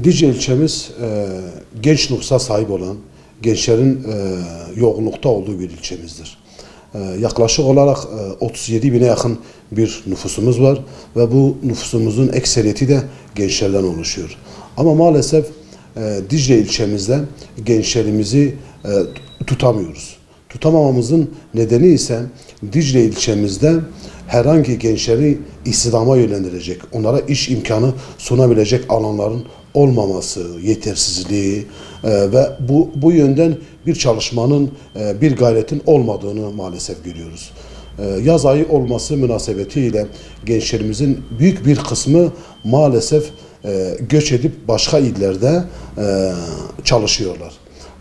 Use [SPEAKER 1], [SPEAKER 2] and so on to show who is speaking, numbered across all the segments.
[SPEAKER 1] Dicle ilçemiz genç nüfusa sahip olan, gençlerin yoğunlukta olduğu bir ilçemizdir. Yaklaşık olarak 37 bine yakın bir nüfusumuz var ve bu nüfusumuzun ekseriyeti de gençlerden oluşuyor. Ama maalesef Dicle ilçemizde gençlerimizi tutamıyoruz. Tutamamamızın nedeni ise Dicle ilçemizde herhangi gençleri istihdama yönlendirecek, onlara iş imkanı sunabilecek alanların olmaması, yetersizliği ve bu yönden bir çalışmanın, bir gayretin olmadığını maalesef görüyoruz. Yaz ayı olması münasebetiyle gençlerimizin büyük bir kısmı maalesef göç edip başka illerde çalışıyorlar.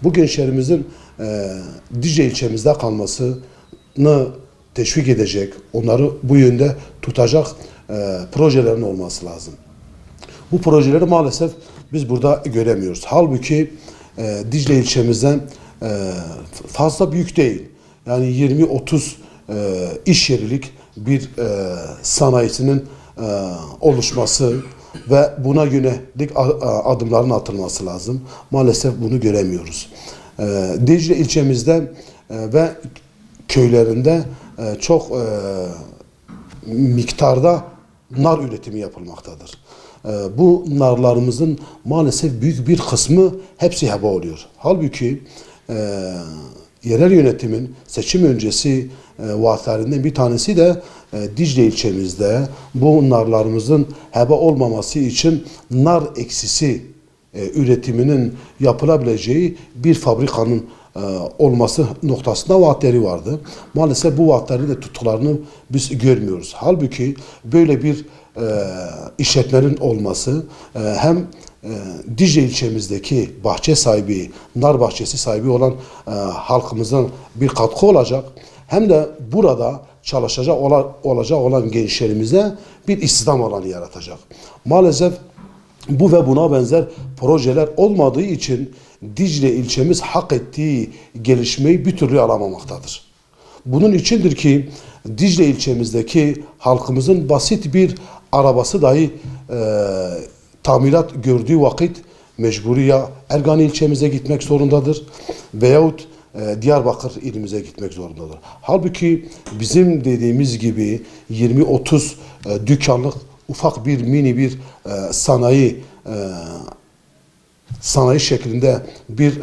[SPEAKER 1] Bu gençlerimizin Dicle ilçemizde kalmasını teşvik edecek, onları bu yönde tutacak projelerin olması lazım. Bu projeleri maalesef biz burada göremiyoruz. Halbuki Dicle ilçemizden fazla büyük değil. Yani 20-30 iş yerilik bir sanayisinin oluşması ve buna yönelik adımların atılması lazım. Maalesef bunu göremiyoruz. Dicle ilçemizde ve köylerinde çok miktarda nar üretimi yapılmaktadır. Bu narlarımızın maalesef büyük bir kısmı hepsi heba oluyor. Halbuki yerel yönetimin seçim öncesi vaatlerinden bir tanesi de Dicle ilçemizde bu narlarımızın heba olmaması için nar eksisi üretiminin yapılabileceği bir fabrikanın olması noktasında vaatleri vardı. Maalesef bu vaatleri de tuttuklarını biz görmüyoruz. Halbuki böyle bir işletmenin olması hem Dicle ilçemizdeki bahçe sahibi, nar bahçesi sahibi olan halkımızın bir katkı olacak, hem de burada çalışacak olan gençlerimize bir istihdam alanı yaratacak. Maalesef bu ve buna benzer projeler olmadığı için Dicle ilçemiz hak ettiği gelişmeyi bir türlü alamamaktadır. Bunun içindir ki Dicle ilçemizdeki halkımızın basit bir arabası dahi tamirat gördüğü vakit mecburi ya Ergani ilçemize gitmek zorundadır veyahut Diyarbakır ilimize gitmek zorundadır. Halbuki bizim dediğimiz gibi 20-30 dükkanlık ufak bir mini bir sanayi şeklinde bir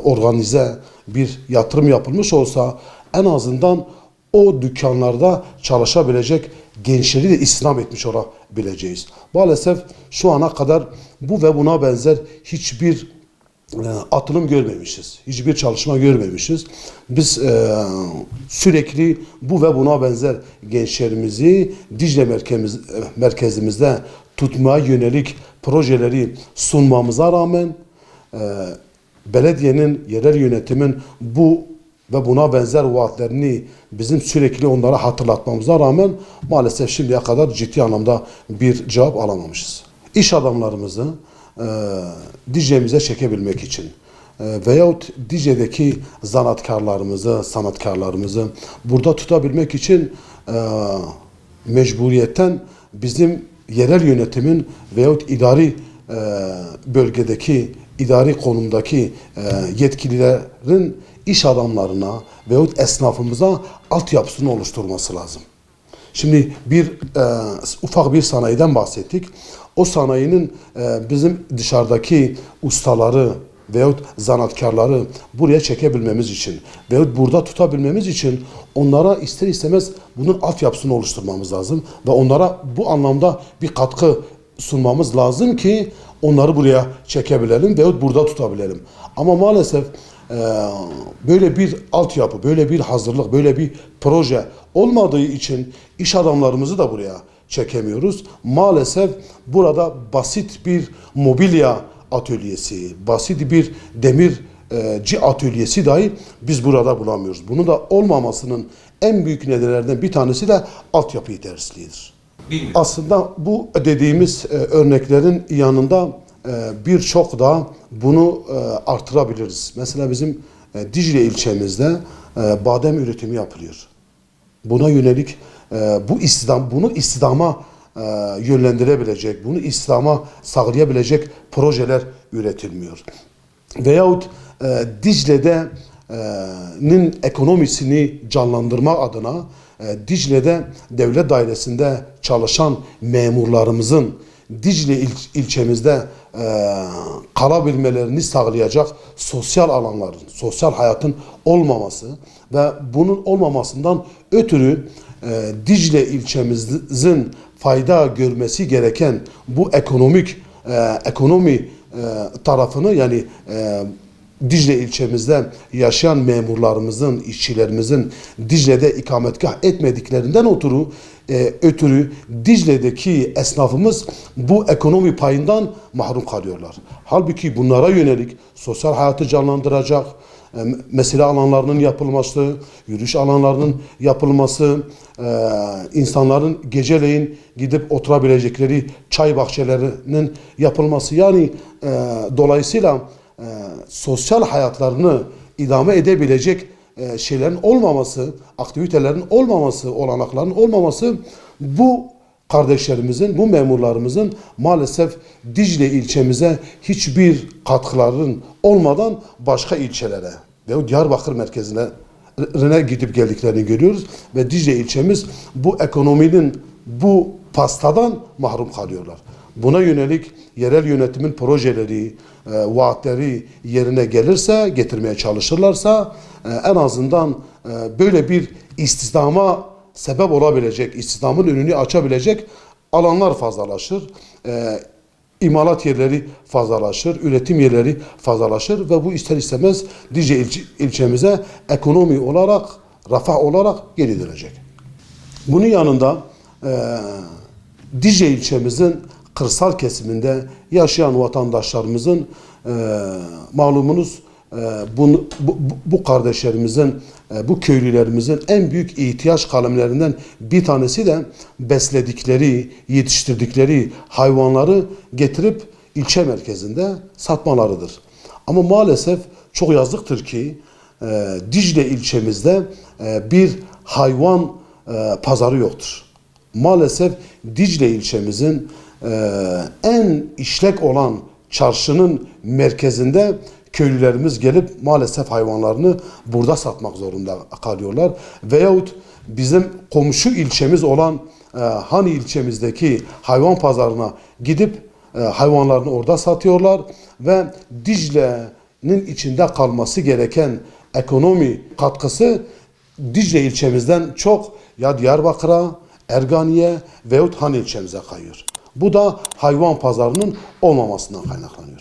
[SPEAKER 1] organize bir yatırım yapılmış olsa en azından o dükkanlarda çalışabilecek gençleri de istihdam etmiş olabileceğiz. Maalesef şu ana kadar bu ve buna benzer hiçbir atılım görmemişiz. Hiçbir çalışma görmemişiz. Biz sürekli bu ve buna benzer gençlerimizi Dicle merkezimizde tutmaya yönelik projeleri sunmamıza rağmen belediyenin, yerel yönetimin bu ve buna benzer vaatlerini bizim sürekli onlara hatırlatmamıza rağmen maalesef şimdiye kadar ciddi anlamda bir cevap alamamışız. İş adamlarımızı Dicle'mize çekebilmek için veyahut Dicle'deki zanaatkarlarımızı, sanatkarlarımızı burada tutabilmek için mecburiyetten bizim yerel yönetimin veyahut idari bölgedeki, idari konumdaki yetkililerin iş adamlarına veyahut esnafımıza altyapısını oluşturması lazım. Şimdi ufak bir sanayiden bahsettik. O sanayinin bizim dışarıdaki ustaları veyahut zanaatkarları buraya çekebilmemiz için veyahut burada tutabilmemiz için onlara ister istemez bunun altyapısını oluşturmamız lazım ve onlara bu anlamda bir katkı sunmamız lazım ki onları buraya çekebilelim veyahut burada tutabilelim. Ama maalesef böyle bir altyapı, böyle bir hazırlık, böyle bir proje olmadığı için iş adamlarımızı da buraya çekemiyoruz. Maalesef burada basit bir mobilya atölyesi, basit bir demirci atölyesi dahi biz burada bulamıyoruz. Bunun da olmamasının en büyük nedenlerden bir tanesi de altyapı yetersizliğidir. Aslında bu dediğimiz örneklerin yanında birçok da bunu artırabiliriz. Mesela bizim Dicle ilçemizde badem üretimi yapılıyor. Buna yönelik bunu istihdama yönlendirebilecek, bunu İslam'a sağlayabilecek projeler üretilmiyor. Veyahut Dicle'nin ekonomisini canlandırma adına Dicle'de devlet dairesinde çalışan memurlarımızın Dicle ilçemizde kalabilmelerini sağlayacak sosyal alanların, sosyal hayatın olmaması ve bunun olmamasından ötürü Dicle ilçemizin fayda görmesi gereken bu ekonomi tarafını, yani Dicle ilçemizde yaşayan memurlarımızın, işçilerimizin Dicle'de ikametgah etmediklerinden ötürü Dicle'deki esnafımız bu ekonomi payından mahrum kalıyorlar. Halbuki bunlara yönelik sosyal hayatı canlandıracak mesire alanlarının yapılması, yürüyüş alanlarının yapılması, insanların geceleyin gidip oturabilecekleri çay bahçelerinin yapılması, yani dolayısıyla sosyal hayatlarını idame edebilecek şeylerin olmaması, aktivitelerin olmaması, olanakların olmaması bu kardeşlerimizin, bu memurlarımızın maalesef Dicle ilçemize hiçbir katkılarının olmadan başka ilçelere ve Diyarbakır merkezine gidip geldiklerini görüyoruz ve Dicle ilçemiz bu ekonominin bu pastadan mahrum kalıyorlar. Buna yönelik yerel yönetimin projeleri, vaatleri yerine gelirse, getirmeye çalışırlarsa en azından böyle bir istihdama sebep olabilecek, istihdamın önünü açabilecek alanlar fazlalaşır. İmalat yerleri fazlalaşır, üretim yerleri fazlalaşır ve bu ister istemez Dicle ilçemize ekonomi olarak, refah olarak geri dönecek. Bunun yanında Dicle ilçemizin kırsal kesiminde yaşayan vatandaşlarımızın malumunuz bu kardeşlerimizin, bu köylülerimizin en büyük ihtiyaç kalemlerinden bir tanesi de besledikleri, yetiştirdikleri hayvanları getirip ilçe merkezinde satmalarıdır. Ama maalesef çok yazıktır ki Dicle ilçemizde bir hayvan pazarı yoktur. Maalesef Dicle ilçemizin en işlek olan çarşının merkezinde köylülerimiz gelip maalesef hayvanlarını burada satmak zorunda kalıyorlar. Veyahut bizim komşu ilçemiz olan Hani ilçemizdeki hayvan pazarına gidip hayvanlarını orada satıyorlar ve Dicle'nin içinde kalması gereken ekonomi katkısı Dicle ilçemizden çok ya Diyarbakır'a, Ergani'ye veyahut Hani ilçemize kayıyor. Bu da hayvan pazarının olmamasından kaynaklanıyor.